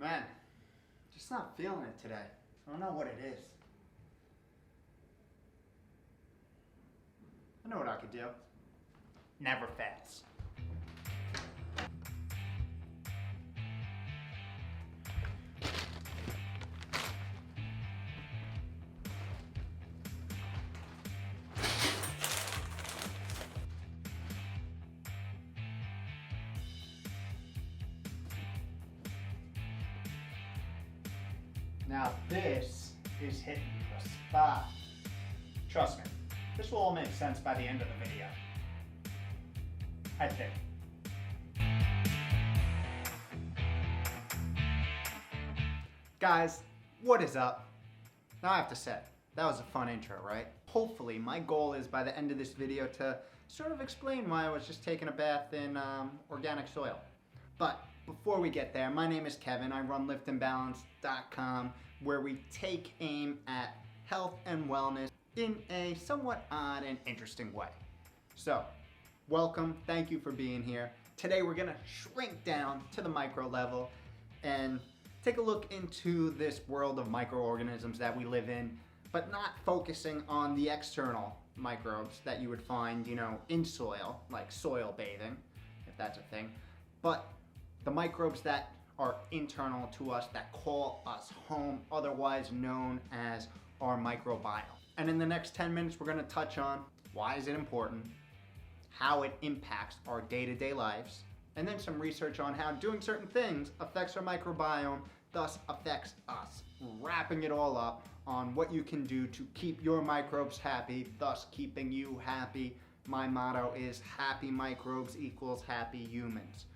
Man, just not feeling it today. I don't know what it is. I know what I could do. Never fails. Now this is hitting the spot. Trust me, this will all make sense by the end of the video. I think. Guys, what is up? Now I have to say, that was a fun intro, right? Hopefully, my goal is by the end of this video to sort of explain why I was just taking a bath in organic soil. But before we get there, my name is Kevin. I run liftandbalance.com, where we take aim at health and wellness in a somewhat odd and interesting way. So, welcome, thank you for being here. Today we're gonna shrink down to the micro level and take a look into this world of microorganisms that we live in, but not focusing on the external microbes that you would find, in soil, like soil bathing, if that's a thing, but the microbes that are internal to us, that call us home, otherwise known as our microbiome. And in the next 10 minutes, we're gonna touch on why is it important, how it impacts our day-to-day lives, and then some research on how doing certain things affects our microbiome, thus affects us. Wrapping it all up on what you can do to keep your microbes happy, thus keeping you happy. My motto is happy microbes equals happy humans.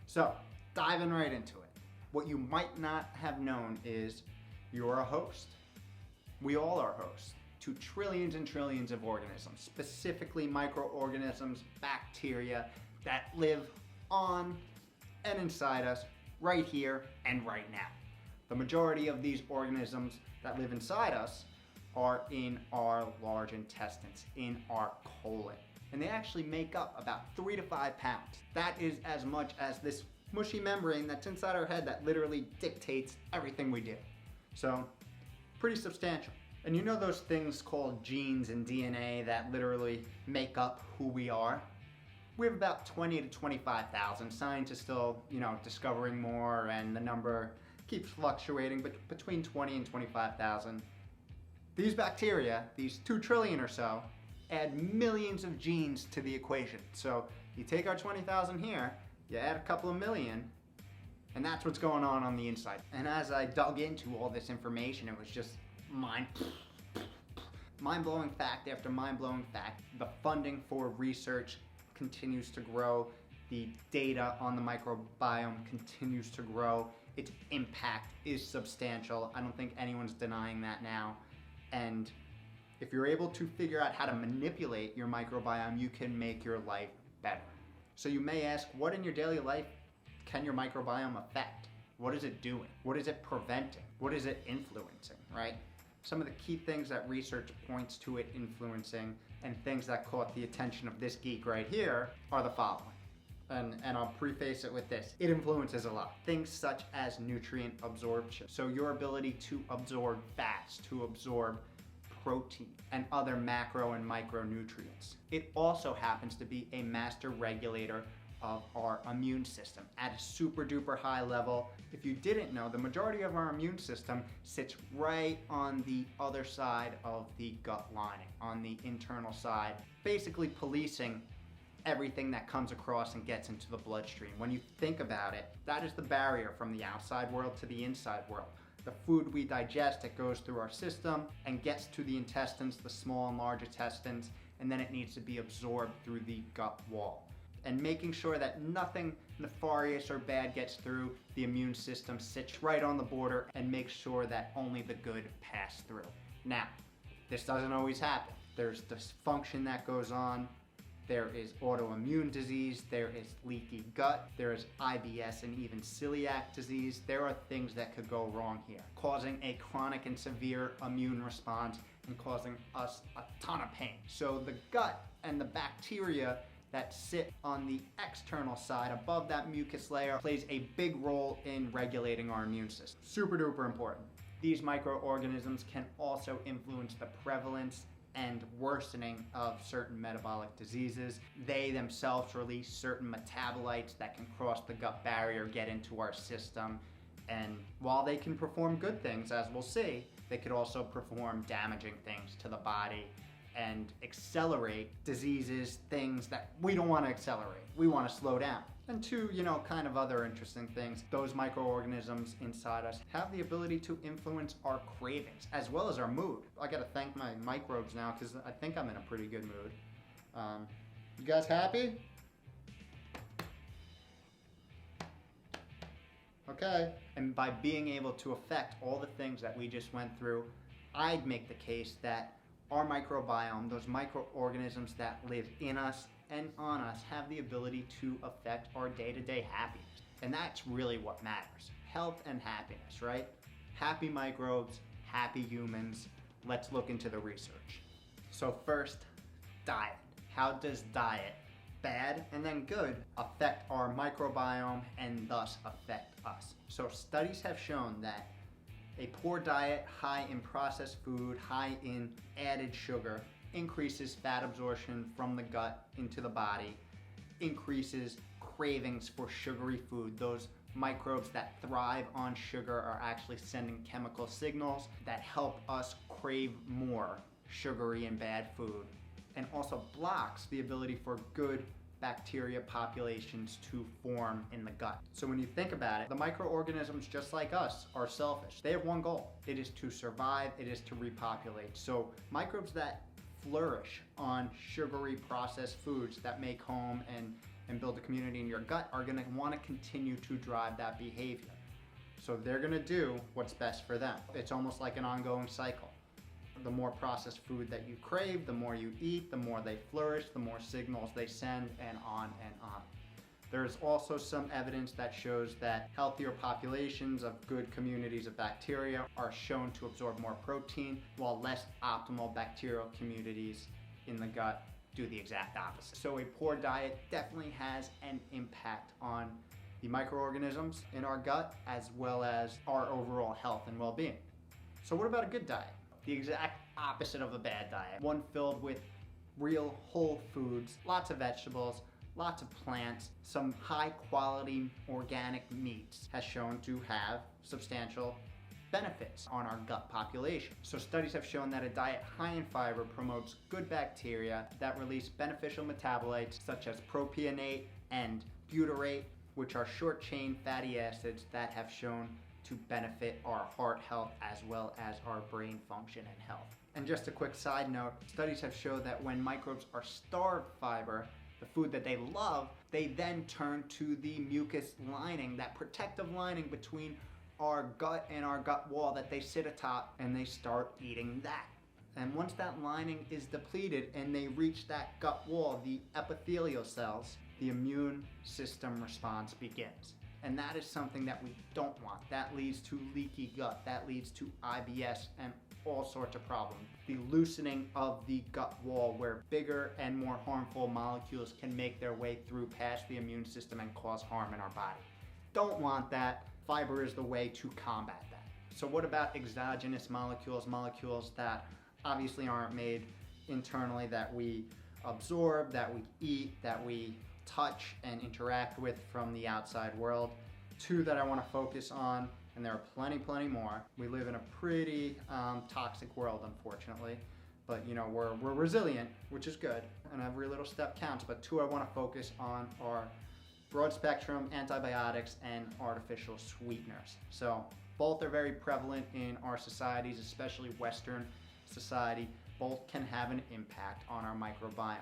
So, diving right into it. What you might not have known is you're a host. We all are hosts to trillions and trillions of organisms, specifically microorganisms, bacteria that live on and inside us right here and right now. The majority of these organisms that live inside us are in our large intestines, in our colon. And they actually make up about 3 to 5 pounds. That is as much as this mushy membrane that's inside our head that literally dictates everything we do. So, pretty substantial. And you know those things called genes and DNA that literally make up who we are? We have about 20 to 25,000. Science is still, discovering more, and the number keeps fluctuating, but between 20 and 25,000. These bacteria, these 2 trillion or so, add millions of genes to the equation. So you take our 20,000 here, you add a couple of million, and that's what's going on the inside. And as I dug into all this information, it was just mind-blowing fact after mind-blowing fact. The funding for research continues to grow. The data on the microbiome continues to grow. Its impact is substantial. I don't think anyone's denying that now. And if you're able to figure out how to manipulate your microbiome, you can make your life better. So you may ask, what in your daily life can your microbiome affect? What is it doing? What is it preventing? What is it influencing, right? Some of the key things that research points to it influencing and things that caught the attention of this geek right here are the following. And I'll preface it with this. It influences a lot. Things such as nutrient absorption. So your ability to absorb fats, to absorb protein, and other macro and micronutrients. It also happens to be a master regulator of our immune system at a super duper high level. If you didn't know, the majority of our immune system sits right on the other side of the gut lining, on the internal side, basically policing everything that comes across and gets into the bloodstream. When you think about it, that is the barrier from the outside world to the inside world. The food we digest, it goes through our system and gets to the intestines, the small and large intestines, and then it needs to be absorbed through the gut wall. And making sure that nothing nefarious or bad gets through, the immune system sits right on the border and makes sure that only the good pass through. Now, this doesn't always happen. There's dysfunction that goes on. There is autoimmune disease, there is leaky gut, there is IBS and even celiac disease. There are things that could go wrong here, causing a chronic and severe immune response and causing us a ton of pain. So the gut and the bacteria that sit on the external side above that mucus layer plays a big role in regulating our immune system. Super duper important. These microorganisms can also influence the prevalence and worsening of certain metabolic diseases. They themselves release certain metabolites that can cross the gut barrier, get into our system, and while they can perform good things, as we'll see, they could also perform damaging things to the body and accelerate diseases, things that we don't want to accelerate. We want to slow down. And two, kind of other interesting things, those microorganisms inside us have the ability to influence our cravings as well as our mood. I gotta thank my microbes now because I think I'm in a pretty good mood. You guys happy? Okay. And by being able to affect all the things that we just went through, I'd make the case that our microbiome, those microorganisms that live in us and on us, have the ability to affect our day-to-day happiness. And that's really what matters. Health and happiness, right? Happy microbes, happy humans. Let's look into the research. So first, diet. How does diet, bad and then good, affect our microbiome and thus affect us? So studies have shown that a poor diet high in processed food, high in added sugar, increases fat absorption from the gut into the body, increases cravings for sugary food. Those microbes that thrive on sugar are actually sending chemical signals that help us crave more sugary and bad food, and also blocks the ability for good bacteria populations to form in the gut. So when you think about it, the microorganisms, just like us, are selfish. They have one goal. It is to survive. It is to repopulate. So microbes that flourish on sugary processed foods that make home and build a community in your gut are going to want to continue to drive that behavior. So they're going to do what's best for them. It's almost like an ongoing cycle. The more processed food that you crave, the more you eat, the more they flourish, the more signals they send, and on and on. There's also some evidence that shows that healthier populations of good communities of bacteria are shown to absorb more protein, while less optimal bacterial communities in the gut do the exact opposite. So a poor diet definitely has an impact on the microorganisms in our gut as well as our overall health and well-being. So what about a good diet? The exact opposite of a bad diet. One filled with real whole foods, lots of vegetables, lots of plants, some high quality organic meats has shown to have substantial benefits on our gut population. So studies have shown that a diet high in fiber promotes good bacteria that release beneficial metabolites such as propionate and butyrate, which are short chain fatty acids that have shown to benefit our heart health as well as our brain function and health. And just a quick side note, studies have shown that when microbes are starved fiber, the food that they love, they then turn to the mucus lining, that protective lining between our gut and our gut wall that they sit atop, and they start eating that. And once that lining is depleted and they reach that gut wall, the epithelial cells, the immune system response begins. And that is something that we don't want. That leads to leaky gut, that leads to IBS and all sorts of problems. The loosening of the gut wall where bigger and more harmful molecules can make their way through past the immune system and cause harm in our body. Don't want that. Fiber is the way to combat that. So what about exogenous molecules, molecules that obviously aren't made internally, that we absorb, that we eat, that we touch and interact with from the outside world? Two that I want to focus on, and there are plenty more. We live in a pretty toxic world, unfortunately, but we're resilient, which is good, and every little step counts. But two I want to focus on are broad spectrum antibiotics and artificial sweeteners. So both are very prevalent in our societies, especially Western society. Both can have an impact on our microbiome.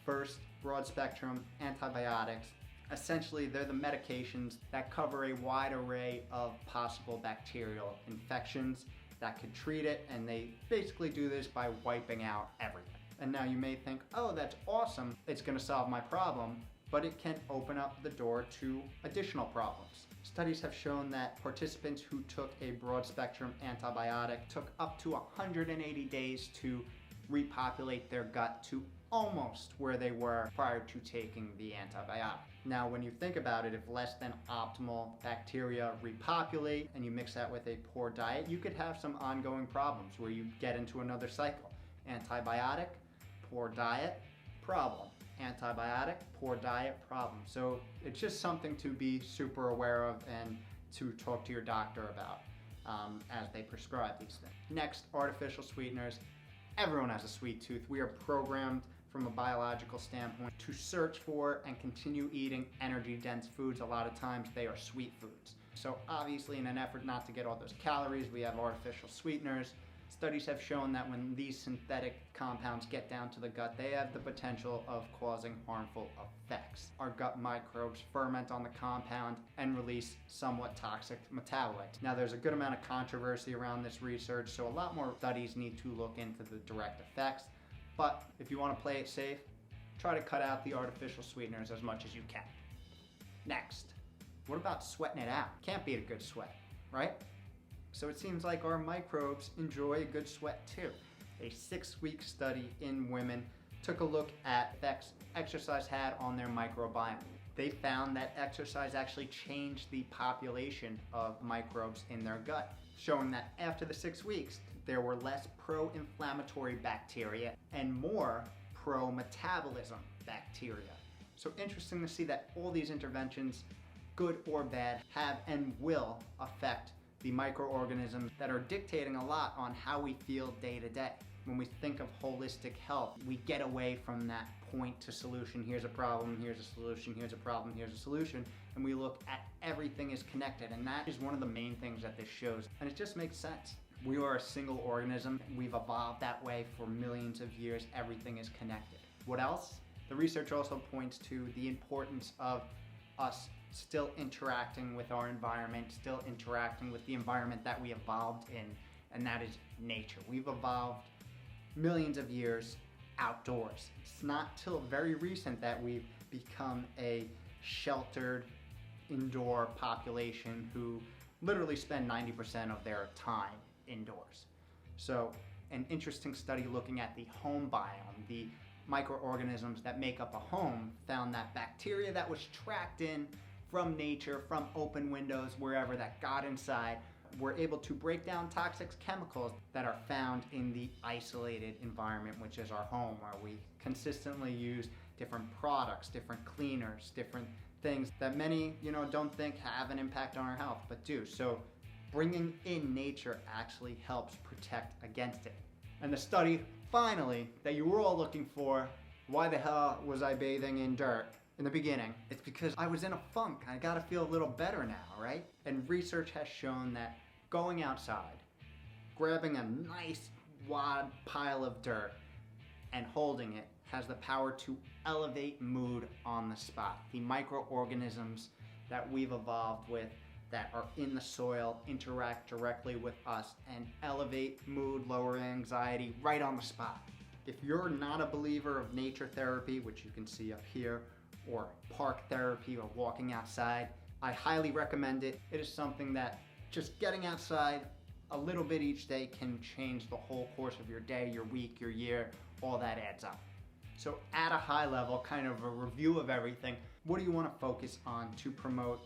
First, broad spectrum antibiotics. Essentially, they're the medications that cover a wide array of possible bacterial infections that could treat it, and they basically do this by wiping out everything. And now you may think, oh, that's awesome, it's going to solve my problem, but it can open up the door to additional problems. Studies have shown that participants who took a broad spectrum antibiotic took up to 180 days to repopulate their gut to almost where they were prior to taking the antibiotic. Now, when you think about it, if less than optimal bacteria repopulate and you mix that with a poor diet, you could have some ongoing problems where you get into another cycle. Antibiotic, poor diet, problem. Antibiotic, poor diet, problem. So it's just something to be super aware of and to talk to your doctor about as they prescribe these things. Next, artificial sweeteners. Everyone has a sweet tooth. We are programmed from a biological standpoint to search for and continue eating energy-dense foods. A lot of times they are sweet foods. So obviously, in an effort not to get all those calories, we have artificial sweeteners. Studies have shown that when these synthetic compounds get down to the gut, they have the potential of causing harmful effects. Our gut microbes ferment on the compound and release somewhat toxic metabolites. Now, there's a good amount of controversy around this research, so a lot more studies need to look into the direct effects. But if you want to play it safe, try to cut out the artificial sweeteners as much as you can. Next, what about sweating it out? Can't beat a good sweat, right? So it seems like our microbes enjoy a good sweat too. A 6-week study in women took a look at effects exercise had on their microbiome. They found that exercise actually changed the population of microbes in their gut, showing that after the 6 weeks, there were less pro-inflammatory bacteria and more pro-metabolism bacteria. So interesting to see that all these interventions, good or bad, have and will affect the microorganisms that are dictating a lot on how we feel day to day. When we think of holistic health, we get away from that point to solution. Here's a problem, here's a solution, here's a problem, here's a solution, and we look at everything is connected, and that is one of the main things that this shows, and it just makes sense. We are a single organism. We've evolved that way for millions of years. Everything is connected. What else? The research also points to the importance of us still interacting with our environment, still interacting with the environment that we evolved in, and that is nature. We've evolved millions of years outdoors. It's not till very recent that we've become a sheltered indoor population who literally spend 90% of their time indoors. So an interesting study looking at the home biome, the microorganisms that make up a home, found that bacteria that was tracked in from nature, from open windows, wherever that got inside, were able to break down toxic chemicals that are found in the isolated environment, which is our home, where we consistently use different products, different cleaners, different things that many, don't think have an impact on our health, but do. So bringing in nature actually helps protect against it. And the study, finally, that you were all looking for, why the hell was I bathing in dirt in the beginning? It's because I was in a funk. I gotta feel a little better now, right? And research has shown that going outside, grabbing a nice wad pile of dirt and holding it has the power to elevate mood on the spot. The microorganisms that we've evolved with that are in the soil interact directly with us and elevate mood, lower anxiety right on the spot. If you're not a believer of nature therapy, which you can see up here, or park therapy or walking outside, I highly recommend it. It is something that just getting outside a little bit each day can change the whole course of your day, your week, your year, all that adds up. So at a high level, kind of a review of everything, what do you want to focus on to promote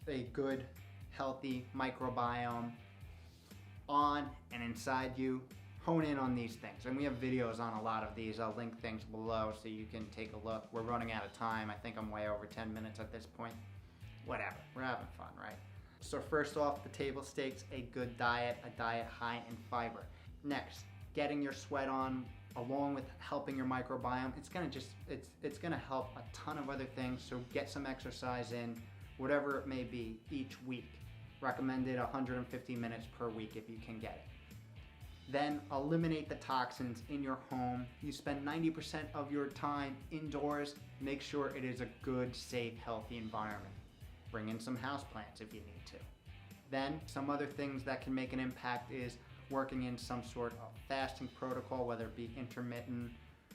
a good, healthy microbiome on and inside you? Hone in on these things. And we have videos on a lot of these. I'll link things below so you can take a look. We're running out of time. I think I'm way over 10 minutes at this point. Whatever, we're having fun, right? So first off, the table stakes, a good diet, a diet high in fiber. Next, getting your sweat on along with helping your microbiome, it's gonna help a ton of other things. So get some exercise in, whatever it may be, each week. Recommended 150 minutes per week if you can get it. Then eliminate the toxins in your home. You spend 90% of your time indoors. Make sure it is a good, safe, healthy environment. Bring in some houseplants if you need to. Then some other things that can make an impact is working in some sort of fasting protocol, whether it be intermittent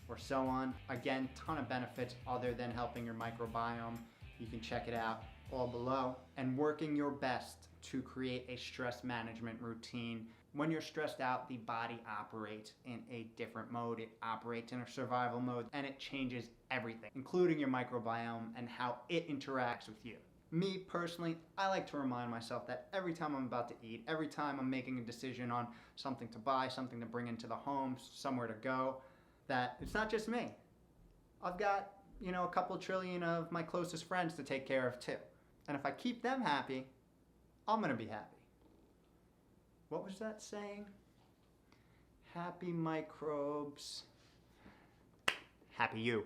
or so on. Again, ton of benefits other than helping your microbiome. You can check it out all below. And working your best to create a stress management routine When you're stressed out, the body operates in a different mode. It operates in a survival mode, and it changes everything, including your microbiome and how it interacts with you. Me personally, I like to remind myself that every time I'm about to eat, every time I'm making a decision on something to buy, something to bring into the home, somewhere to go, that it's not just me. I've got, a couple trillion of my closest friends to take care of too. And if I keep them happy, I'm gonna be happy. What was that saying? Happy microbes. Happy you.